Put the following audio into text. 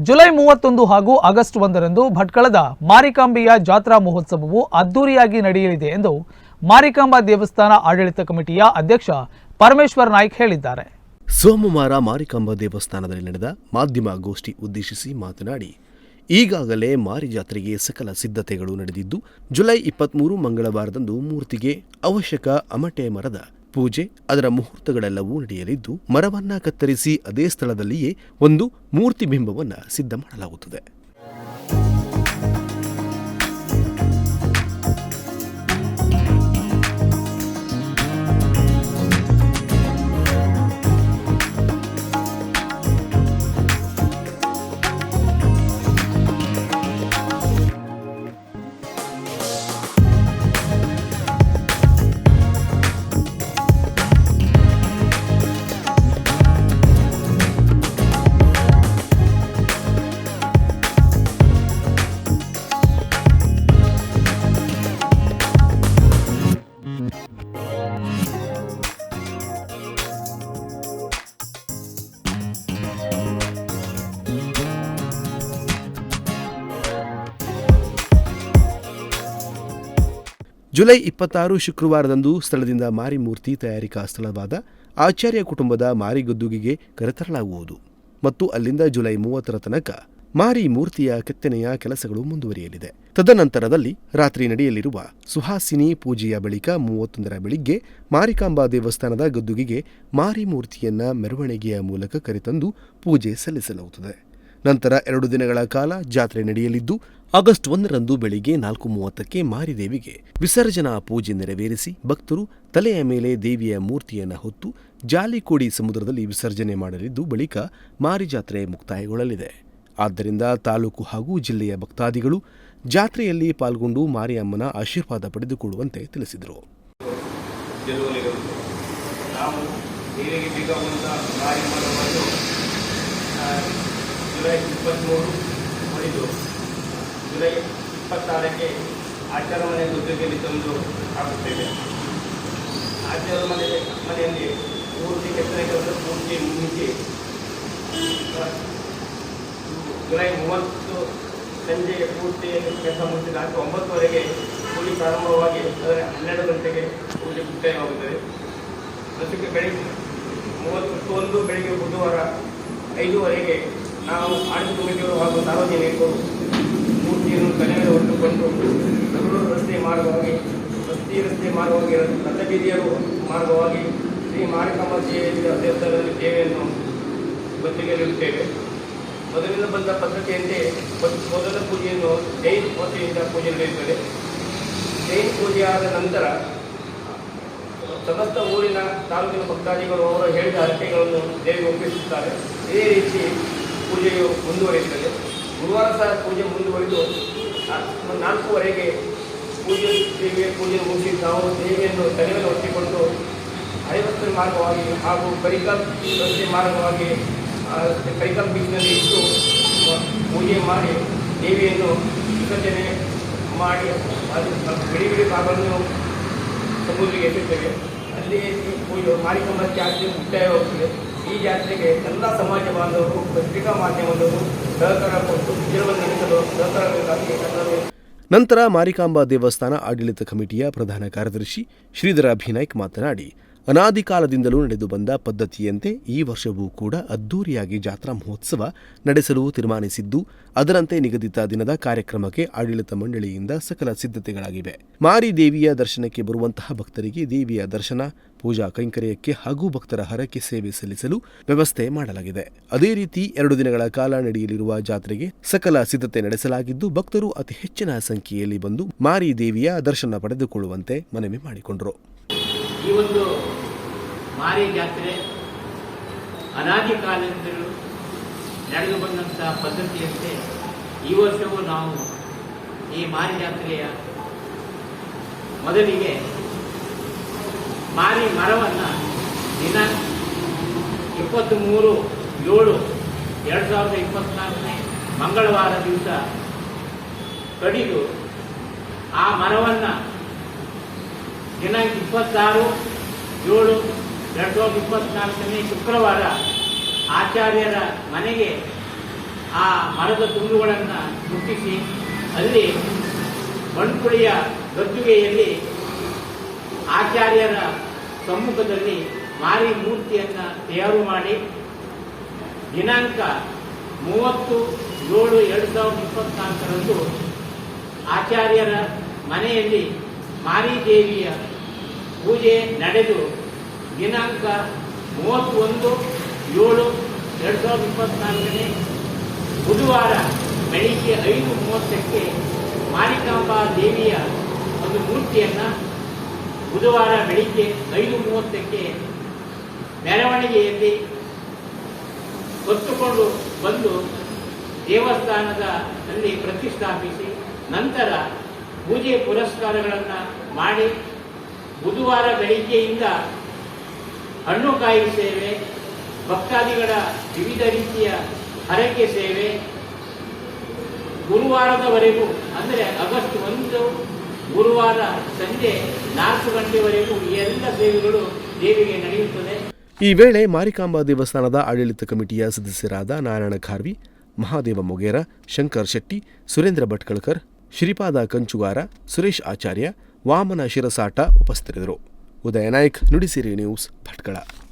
July 31 ಹಾಗೂ August 1ರಂದು ಭಟ್ಕಳದ ಮಾರಿಕಾಂಬೆಯ ಜಾತ್ರಾ ಮಹೋತ್ಸವವು ಅದ್ದೂರಿಯಾಗಿ ನಡೆಯಲಿದೆ ಎಂದು ಮಾರಿಕಾಂಬಾ ದೇವಸ್ಥಾನ ಆಡಳಿತ ಕಮಿಟಿಯ ಅಧ್ಯಕ್ಷ ಪರಮೇಶ್ವರ್ ನಾಯ್ಕ್ ಹೇಳಿದ್ದಾರೆ. ಸೋಮವಾರ ಮಾರಿಕಾಂಬಾ ದೇವಸ್ಥಾನದಲ್ಲಿ ನಡೆದ ಮಾಧ್ಯಮ ಗೋಷ್ಠಿ ಉದ್ದೇಶಿಸಿ ಮಾತನಾಡಿ, ಈಗಾಗಲೇ ಮಾರಿ ಜಾತ್ರೆಗೆ ಸಕಲ ಸಿದ್ಧತೆಗಳು ನಡೆದಿದ್ದು, ಜುಲೈ 23 ಮಂಗಳವಾರದಂದು ಮೂರ್ತಿಗೆ ಅವಶ್ಯಕ ಅಮಟೆ ಮರದ ಪೂಜೆ, ಅದರ ಮುಹೂರ್ತಗಳೆಲ್ಲವೂ ನಡೆಯಲಿದ್ದು, ಮರವನ್ನ ಕತ್ತರಿಸಿ ಅದೇ ಸ್ಥಳದಲ್ಲಿಯೇ ಒಂದು ಮೂರ್ತಿ ಬಿಂಬವನ್ನ ಸಿದ್ಧ ಮಾಡಲಾಗುತ್ತದೆ. ಜುಲೈ 26 ಶುಕ್ರವಾರದಂದು ಸ್ಥಳದಿಂದ ಮಾರಿ ಮೂರ್ತಿ ತಯಾರಿಕಾ ಸ್ಥಳವಾದ ಆಚಾರ್ಯ ಕುಟುಂಬದ ಮಾರಿಗದ್ದುಗೆಗೆ ಕರೆತರಲಾಗುವುದು ಮತ್ತು ಅಲ್ಲಿಂದ ಜುಲೈ 30ರ ತನಕ ಮಾರಿ ಮೂರ್ತಿಯ ಕೆತ್ತನೆಯ ಕೆಲಸಗಳು ಮುಂದುವರಿಯಲಿದೆ. ತದನಂತರದಲ್ಲಿ ರಾತ್ರಿ ನಡೆಯಲಿರುವ ಸುಹಾಸಿನಿ ಪೂಜೆಯ ಬಳಿಕ 31ರ ಬೆಳಿಗ್ಗೆ ಮಾರಿಕಾಂಬಾ ದೇವಸ್ಥಾನದ ಗದ್ದುಗೆಗೆ ಮಾರಿ ಮೂರ್ತಿಯನ್ನ ಮೆರವಣಿಗೆಯ ಮೂಲಕ ಕರೆತಂದು ಪೂಜೆ ಸಲ್ಲಿಸಲಾಗುತ್ತದೆ. ನಂತರ 2 ದಿನಗಳ ಕಾಲ ಜಾತ್ರೆ ನಡೆಯಲಿದ್ದು, ಆಗಸ್ಟ್ 1ರಂದು ಬೆಳಿಗ್ಗೆ 4:30ಕ್ಕೆ ಮಾರಿದೇವಿಗೆ ವಿಸರ್ಜನಾ ಪೂಜೆ ನೆರವೇರಿಸಿ ಭಕ್ತರು ತಲೆಯ ಮೇಲೆ ದೇವಿಯ ಮೂರ್ತಿಯನ್ನು ಹೊತ್ತು ಜಾಲಿಕೋಡಿ ಸಮುದ್ರದಲ್ಲಿ ವಿಸರ್ಜನೆ ಮಾಡಲಿದ್ದು, ಬಳಿಕ ಮಾರಿ ಜಾತ್ರೆ ಮುಕ್ತಾಯಗೊಳ್ಳಲಿದೆ. ಆದ್ದರಿಂದ ತಾಲೂಕು ಹಾಗೂ ಜಿಲ್ಲೆಯ ಭಕ್ತಾದಿಗಳು ಜಾತ್ರೆಯಲ್ಲಿ ಪಾಲ್ಗೊಂಡು ಮಾರಿಯಮ್ಮನ ಆಶೀರ್ವಾದ ಪಡೆದುಕೊಳ್ಳುವಂತೆ ತಿಳಿಸಿದರು. ಜುಲೈ 23 ಜುಲೈ 26ಕ್ಕೆ ಆಚಾರ ಮನೆ ಗದ್ದುಗೆಯಲ್ಲಿ ತಂದು ಹಾಕುತ್ತೇವೆ. ಆಚಾರ ಮನೆಯಲ್ಲಿ ಮೂರ್ತಿ ಕೆತ್ತನೆ ಕೆಲಸ ಪೂರ್ತಿ ಮುಗಿಸಿ ಜುಲೈ 30 ಸಂಜೆ ಪೂರ್ತಿ ಕೆಲಸ ಮುಗಿಸಿದ 9ವರೆಗೆ ಪೂಜೆ ಪ್ರಾರಂಭವಾಗಿ ಅದರ 12 ಗಂಟೆಗೆ ಪೂಜೆ ಮುಕ್ತಾಯವಾಗುತ್ತದೆ. ಅದಕ್ಕೆ ಬೆಳಿಗ್ಗೆ 31 ಬೆಳಿಗ್ಗೆ ಬುಧವಾರ 5ವರೆಗೆ ನಾವು ಆಡಳಿತ ಕಮಿಟಿಯವರು ಹಾಗೂ ಸಾರ್ವಜನಿಕರು ಮೂರ್ತಿಯನ್ನು ಕನೆಯಲ್ಲಿ ಹೊತ್ತುಕೊಂಡು ನಗರ ರಸ್ತೆ ಮಾರ್ಗವಾಗಿ ರಥಬೀದಿಯ ಮಾರ್ಗವಾಗಿ ಶ್ರೀ ಮಾರಿಕಾಂಬಾ ದೇವಸ್ಥಾನದಲ್ಲಿ ಸೇವೆಯನ್ನು ಗದ್ದುಗೆಯಲ್ಲಿರುತ್ತೇವೆ. ಮೊದಲಿಂದ ಬಂದ ಪದ್ಧತಿಯಂತೆ ಮೊದಲ ಪೂಜೆಯನ್ನು ಜೈನ್ ವತಿಯಿಂದ ಪೂಜೆ ನಡೆಯುತ್ತದೆ. ಜೈನ್ ಪೂಜೆಯಾದ ನಂತರ ಸಮಸ್ತ ಊರಿನ ತಾಲೂಕಿನ ಭಕ್ತಾದಿಗಳು ಅವರು ಹೇಳಿದ ಹರಕೆಗಳನ್ನು ದೇವಿಗೆ ಒಪ್ಪಿಸುತ್ತಾರೆ. ಇದೇ ರೀತಿ ಪೂಜೆಯು ಮುಂದುವರಿಯುತ್ತದೆ. ಗುರುವಾರ ಸಹ ಪೂಜೆ ಮುಂದುವರಿದು 4ವರೆಗೆ ದೇವಿಯ ಪೂಜೆ ಮುಗಿಸಿ ನಾವು ದೇವಿಯನ್ನು ತಲೆಯನ್ನು ಒತ್ತಿಕೊಂಡು ಹರಿವಸ್ತ್ರ ಮಾರ್ಗವಾಗಿ ಹಾಗೂ ಕರಿಕಲ್ ರಸ್ತೆ ಮಾರ್ಗವಾಗಿ ಕರಿಕಲ್ ಬೀಚ್ನಲ್ಲಿ ಇಟ್ಟು ಪೂಜೆ ಮಾಡಿ ದೇವಿಯನ್ನು ವಿಸರ್ಜನೆ ಮಾಡಿ ಬಿಡಿ ಭಾಗವನ್ನು ಸಮುದ್ರಕ್ಕೆ ಎತ್ತುತ್ತೇವೆ. ಅಲ್ಲಿ ಪೂಜೆ ಮಾರಿಕಾಂಬಾ ಜಾತ್ರೆ ಮುಕ್ತಾಯವಾಗುತ್ತದೆ. ಈ ಜಾತ್ರೆಗೆ ಎಲ್ಲ ಸಮಾಜ ಬಾಂಧವರು, ಪತ್ರಿಕಾ ಮಾಧ್ಯಮದವರು ಸಹಕಾರ ಕೊಟ್ಟು ವಿಜಯವನ್ನು ನಡೆಸಲು ಸಹಕಾರಬೇಕಾಗಿ ಎಲ್ಲರೂ. ನಂತರ ಮಾರಿಕಾಂಬಾ ದೇವಸ್ಥಾನ ಆಡಳಿತ ಕಮಿಟಿಯ ಪ್ರಧಾನ ಕಾರ್ಯದರ್ಶಿ ಶ್ರೀಧರ ಅಭಿನಾಯ್ಕ್ ಮಾತನಾಡಿ, ಅನಾದಿ ಕಾಲದಿಂದಲೂ ನಡೆದು ಬಂದ ಪದ್ಧತಿಯಂತೆ ಈ ವರ್ಷವೂ ಕೂಡ ಅದ್ದೂರಿಯಾಗಿ ಜಾತ್ರಾ ಮಹೋತ್ಸವ ನಡೆಸಲು ತೀರ್ಮಾನಿಸಿದ್ದು, ಅದರಂತೆ ನಿಗದಿತ ದಿನದ ಕಾರ್ಯಕ್ರಮಕ್ಕೆ ಆಡಳಿತ ಮಂಡಳಿಯಿಂದ ಸಕಲ ಸಿದ್ಧತೆಗಳಾಗಿವೆ. ಮಾರಿ ದೇವಿಯ ದರ್ಶನಕ್ಕೆ ಬರುವಂತಹ ಭಕ್ತರಿಗೆ ದೇವಿಯ ದರ್ಶನ, ಪೂಜಾ ಕೈಂಕರ್ಯಕ್ಕೆ ಹಾಗೂ ಭಕ್ತರ ಹರಕೆ ಸೇವೆ ಸಲ್ಲಿಸಲು ವ್ಯವಸ್ಥೆ ಮಾಡಲಾಗಿದೆ. ಅದೇ ರೀತಿ 2 ದಿನಗಳ ಕಾಲ ನಡೆಯಲಿರುವ ಜಾತ್ರೆಗೆ ಸಕಲ ಸಿದ್ಧತೆ ನಡೆಸಲಾಗಿದ್ದು, ಭಕ್ತರು ಅತಿ ಹೆಚ್ಚಿನ ಸಂಖ್ಯೆಯಲ್ಲಿ ಬಂದು ಮಾರಿ ದೇವಿಯ ದರ್ಶನ ಪಡೆದುಕೊಳ್ಳುವಂತೆ ಮನವಿ ಮಾಡಿಕೊಂಡರು. ಈ ಒಂದು ಮಾರಿ ಜಾತ್ರೆ ಅನಾದಿ ಕಾಲದಿಂದಲೂ ನಡೆದು ಬಂದಂತಹ ಪದ್ಧತಿಯಂತೆ ಈ ವರ್ಷವೂ ನಾವು ಈ ಮಾರಿ ಜಾತ್ರೆಯ ಮೊದಲಿಗೆ ಮಾರಿ ಮರವನ್ನು ದಿನಾಂಕ 23/7/2024 ಮಂಗಳವಾರ ದಿವಸ ಕಡಿದು ಆ ಮರವನ್ನು ದಿನಾಂಕ 26/7/2024 ಶುಕ್ರವಾರ ಆಚಾರ್ಯರ ಮನೆಗೆ ಆ ಮರದ ತುಂಡುಗಳನ್ನು ಮುಟ್ಟಿಸಿ ಅಲ್ಲಿ ಮಣ್ಕುಳಿಯ ಗದ್ದುಗೆಯಲ್ಲಿ ಆಚಾರ್ಯರ ಸಮ್ಮುಖದಲ್ಲಿ ಮಾರಿ ಮೂರ್ತಿಯನ್ನು ತಯಾರು ಮಾಡಿ ದಿನಾಂಕ 30/7/2024 ಆಚಾರ್ಯರ ಮನೆಯಲ್ಲಿ ಮಾರಿದೇವಿಯ ಪೂಜೆ ನಡೆದು ದಿನಾಂಕ 31/7/2024 ಬುಧವಾರ ಬೆಳಿಗ್ಗೆ 5:30ಕ್ಕೆ ಮಾರಿಕಾಂಬಾ ದೇವಿಯ ಒಂದು ಮೂರ್ತಿಯನ್ನು ಬುಧವಾರ ಬೆಳಿಗ್ಗೆ 5:30ಕ್ಕೆ ಮೆರವಣಿಗೆಯಲ್ಲಿ ಹೊತ್ತುಕೊಂಡು ಬಂದು ದೇವಸ್ಥಾನದಲ್ಲಿ ಪ್ರತಿಷ್ಠಾಪಿಸಿ ನಂತರ ಪೂಜೆ ಪುರಸ್ಕಾರಗಳನ್ನು ಮಾಡಿ ಬುಧವಾರ ಬೆಳಿಗ್ಗೆಯಿಂದ ಹಣ್ಣುಕಾಯಿ ಸೇವೆ, ಭಕ್ತಾದಿಗಳ ವಿವಿಧ ರೀತಿಯ ಹರಕೆ ಸೇವೆ, ಗುರುವಾರದವರೆಗೂ ಅಂದರೆ ಆಗಸ್ಟ್ 1 ಗುರುವಾರ ಸಂಜೆ 4 ಗಂಟೆವರೆಗೂ ಈ ಎಲ್ಲ ಸೇವೆಗಳು ದೇವಿಗೆ ನಡೆಯುತ್ತದೆ. ಈ ವೇಳೆ ಮಾರಿಕಾಂಬಾ ದೇವಸ್ಥಾನದ ಆಡಳಿತ ಕಮಿಟಿಯ ಸದಸ್ಯರಾದ ನಾರಾಯಣ ಖಾರ್ವಿ, ಮಹಾದೇವ ಮೊಗೇರ, ಶಂಕರ್ ಶೆಟ್ಟಿ, ಸುರೇಂದ್ರ ಭಟ್ಕಳ್ಕರ್, ಶ್ರೀಪಾದ ಕಂಚುಗಾರ, ಸುರೇಶ್ ಆಚಾರ್ಯ, ವಾಮನ ಶಿರಸಾಟ ಉಪಸ್ಥಿತರಿದ್ದರು. ಉದಯ ನಾಯ್ಕ್, ನುಡಿಸಿರಿ ನ್ಯೂಸ್, ಭಟ್ಕಳ.